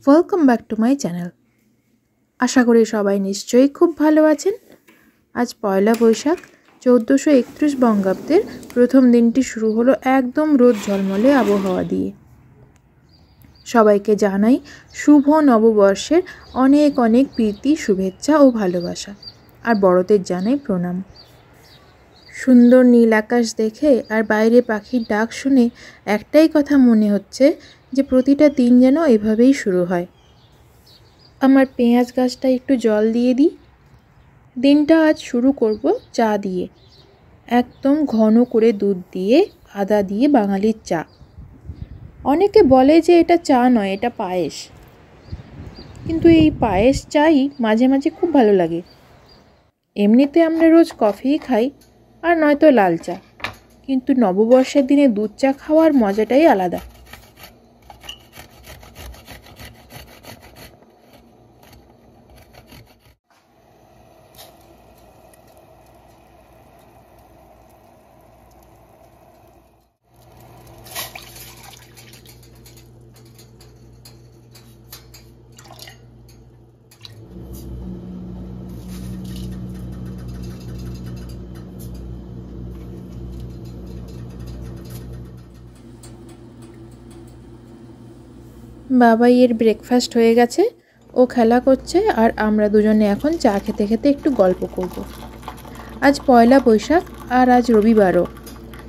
Welcome back to my channel. আশা করি সবাই নিশ্চয়ই খুব ভালো আছেন। আজ পয়লা বৈশাখ 1431 বঙ্গাব্দের প্রথম দিনটি শুরু হলো একদম রোদ ঝলমলে আবহাওয়া দিয়ে। সবাইকে জানাই শুভ নববর্ষের অনেক অনেক প্রীতি, শুভেচ্ছা ও ভালোবাসা, আর বড়দের জানাই প্রণাম। সুন্দর নীল আকাশ দেখে আর বাইরে পাখির ডাক শুনে একটাই কথা মনে হচ্ছে যে প্রতিটা দিন যেন এভাবেই শুরু হয়। আমার পেঁয়াজ গাছটা একটু জল দিয়ে দিই। দিনটা আজ শুরু করব চা দিয়ে, একদম ঘন করে দুধ দিয়ে, আদা দিয়ে বাঙালির চা। অনেকে বলে যে এটা চা নয়, এটা পায়েস, কিন্তু এই পায়েস চাই মাঝে মাঝে খুব ভালো লাগে। এমনিতে আমরা রোজ কফিই খাই আর নয়তো লাল চা, কিন্তু নববর্ষের দিনে দুধ চা খাওয়ার মজাটাই আলাদা। বাবাইয়ের ব্রেকফাস্ট হয়ে গেছে, ও খেলা করছে আর আমরা দুজনে এখন চা খেতে খেতে একটু গল্প করব। আজ পয়লা বৈশাখ আর আজ রবিবারও।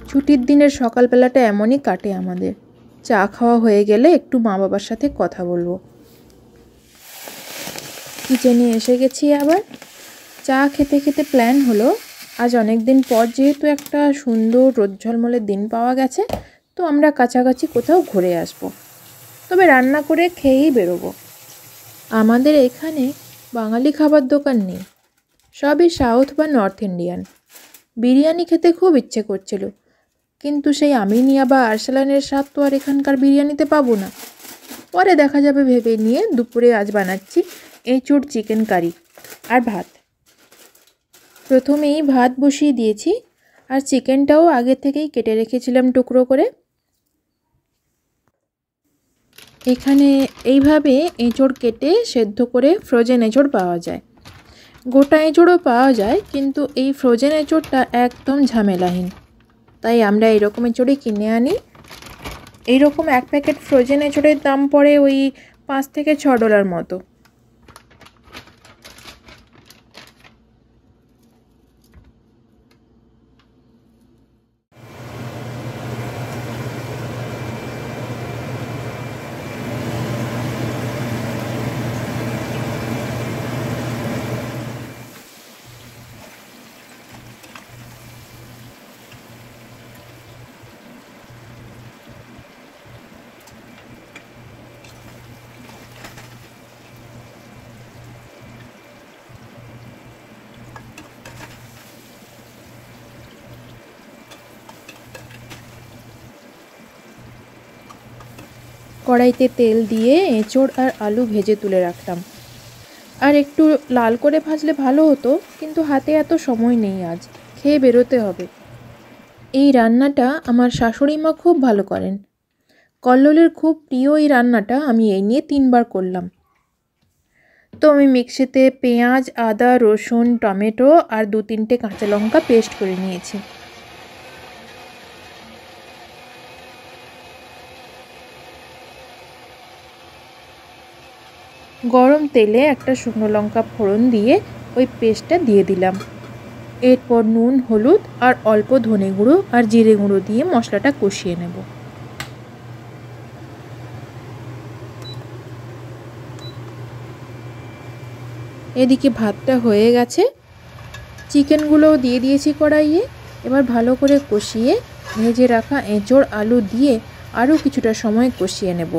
ছুটির দিনের সকালবেলাটা এমনই কাটে আমাদের। চা খাওয়া হয়ে গেলে একটু মা বাবার সাথে কথা বলবো। কিচেনে এসে গেছি আবার। চা খেতে খেতে প্ল্যান হলো আজ অনেক দিন পর যেহেতু একটা সুন্দর রোদ ঝলমলের দিন পাওয়া গেছে, তো আমরা কাছাকাছি কোথাও ঘুরে আসবো, তবে রান্না করে খেয়েই বেরোবো। আমাদের এখানে বাঙালি খাবার দোকান নেই, সবই সাউথ বা নর্থ ইন্ডিয়ান। বিরিয়ানি খেতে খুব ইচ্ছে করছিল, কিন্তু সেই আমিনিয়া বা আরসালানের স্বাদ তো আর এখানকার বিরিয়ানিতে পাবো না। পরে দেখা যাবে ভেবে নিয়ে দুপুরে আজ বানাচ্ছি এঁচোড় চিকেন কারি আর ভাত। প্রথমেই ভাত বসিয়ে দিয়েছি, আর চিকেনটাও আগে থেকেই কেটে রেখেছিলাম টুকরো করে। এখানে এইভাবে এঁচোড় কেটে সেদ্ধ করে ফ্রোজেন এঁচোড় পাওয়া যায়, গোটা এঁচোড়ও পাওয়া যায়, কিন্তু এই ফ্রোজেন এঁচোড়টা একদম ঝামেলাহীন, তাই আমরা এরকম এঁচোড়ই কিনে আনি। এইরকম এক প্যাকেট ফ্রোজেন এঁচোড়ের দাম পড়ে ওই $5 থেকে $6 মতো। কড়াইতে তেল দিয়ে এঁচোড় আর আলু ভেজে তুলে রাখলাম। আর একটু লাল করে ভাজলে ভালো হতো, কিন্তু হাতে এত সময় নেই, আজ খেয়ে বেরোতে হবে। এই রান্নাটা আমার শাশুড়ি মা খুব ভালো করেন। কল্লোলের খুব প্রিয় এই রান্নাটা আমি এই নিয়ে 3 বার করলাম। তো আমি মিক্সিতে পেঁয়াজ, আদা, রসুন, টমেটো আর 2-3টে কাঁচা লঙ্কা পেস্ট করে নিয়েছি। গরম তেলে একটা শুকনো লঙ্কা ফোড়ন দিয়ে ওই পেস্টটা দিয়ে দিলাম। এরপর নুন, হলুদ আর অল্প ধনে গুঁড়ো আর জিরে গুঁড়ো দিয়ে মশলাটা কষিয়ে নেব। এদিকে ভাতটা হয়ে গেছে, চিকেনগুলোও দিয়ে দিয়েছি কড়াইয়ে। এবার ভালো করে কষিয়ে ভেজে রাখা এঁচোড় আলু দিয়ে আরও কিছুটা সময় কষিয়ে নেব।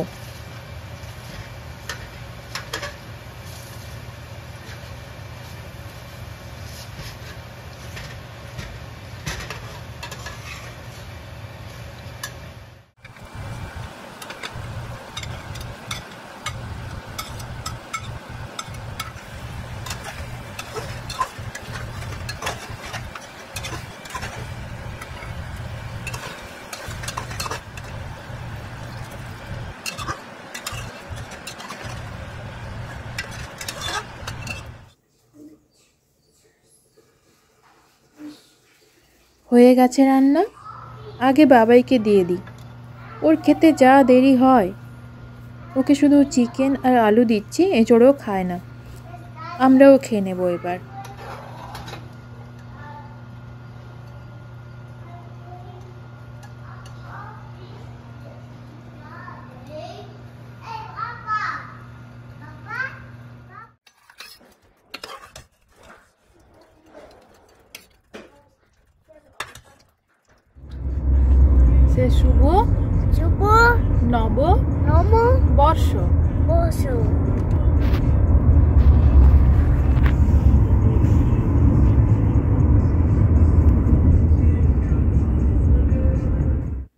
হয়ে গেছে রান্না, আগে বাবাইকে দিয়ে দিই। ওর খেতে যা দেরি হয়। ওকে শুধু চিকেন আর আলু দিচ্ছি, এঁচোড়ও খায় না। আমরাও খেয়ে নেব এবার। সে শুভ শুভ নব নব বর্ষ। বর্ষ।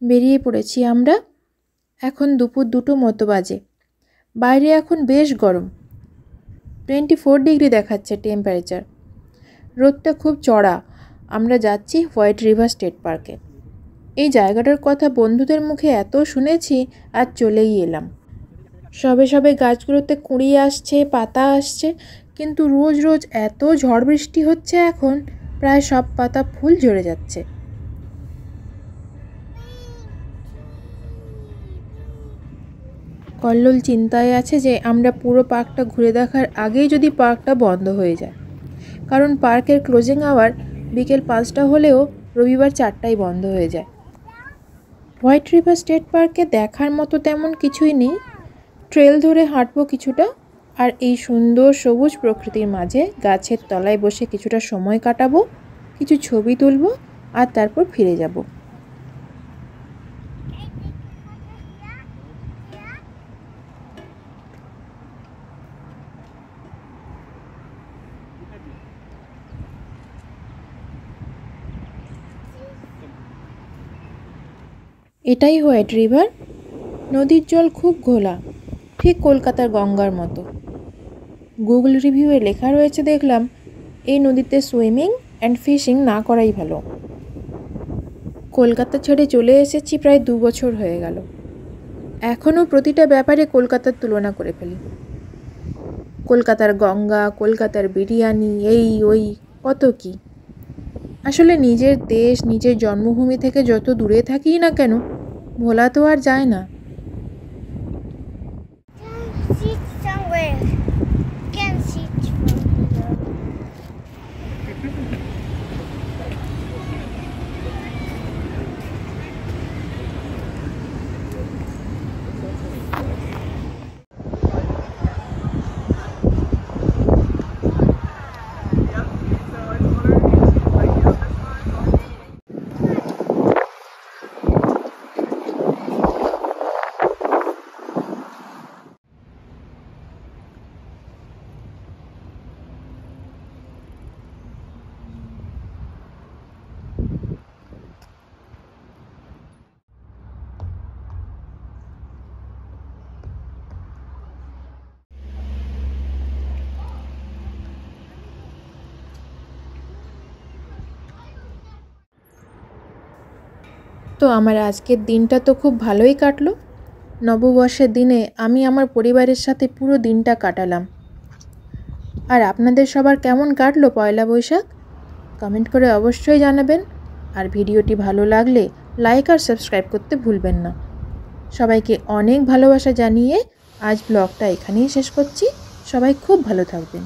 বেরিয়ে পড়েছি আমরা। এখন দুপুর 2টো মতো বাজে। বাইরে এখন বেশ গরম, 24 ডিগ্রি দেখাচ্ছে টেম্পারেচার। রোদটা খুব চড়া। আমরা যাচ্ছি হোয়াইট রিভার স্টেট পার্কে। এই জায়গাটার কথা বন্ধুদের মুখে এত শুনেছি, আর চলেই এলাম। সবে সবে গাছগুলোতে কুঁড়ি আসছে, পাতা আসছে, কিন্তু রোজ রোজ এত ঝড় বৃষ্টি হচ্ছে এখন, প্রায় সব পাতা ফুল ঝরে যাচ্ছে। কল্লোল চিন্তায় আছে যে আমরা পুরো পার্কটা ঘুরে দেখার আগেই যদি পার্কটা বন্ধ হয়ে যায়, কারণ পার্কের ক্লোজিং আওয়ার বিকেল 5টা হলেও রবিবার 4টায় বন্ধ হয়ে যায়। হোয়াইট রিভার স্টেট পার্কে দেখার মতো তেমন কিছুই নেই। ট্রেল ধরে হাঁটবো কিছুটা, আর এই সুন্দর সবুজ প্রকৃতির মাঝে গাছের তলায় বসে কিছুটা সময় কাটাবো, কিছু ছবি তুলবো, আর তারপর ফিরে যাব। এটাই হোয়াইট রিভার। নদীর জল খুব ঘোলা, ঠিক কলকাতার গঙ্গার মতো। গুগল রিভিউয়ে লেখা রয়েছে দেখলাম, এই নদীতে সুইমিং অ্যান্ড ফিশিং না করাই ভালো। কলকাতা ছেড়ে চলে এসেছি প্রায় 2 বছর হয়ে গেল। এখনও প্রতিটা ব্যাপারে কলকাতার তুলনা করে ফেলি। কলকাতার গঙ্গা, কলকাতার বিরিয়ানি, এই ওই কত কি। আসলে নিজের দেশ, নিজের জন্মভূমি থেকে যত দূরে থাকি না কেন, ভোলা তো আর যায় না। Sit somewhere. Can sit from here. তো আমার আজকের দিনটা তো খুব ভালোই কাটলো। নববর্ষের দিনে আমি আমার পরিবারের সাথে পুরো দিনটা কাটালাম। আর আপনাদের সবার কেমন কাটলো পয়লা বৈশাখ? কমেন্ট করে অবশ্যই জানাবেন। আর ভিডিওটি ভালো লাগলে লাইক আর সাবস্ক্রাইব করতে ভুলবেন না। সবাইকে অনেক ভালোবাসা জানিয়ে আজ ব্লগটা এখানেই শেষ করছি। সবাই খুব ভালো থাকবেন।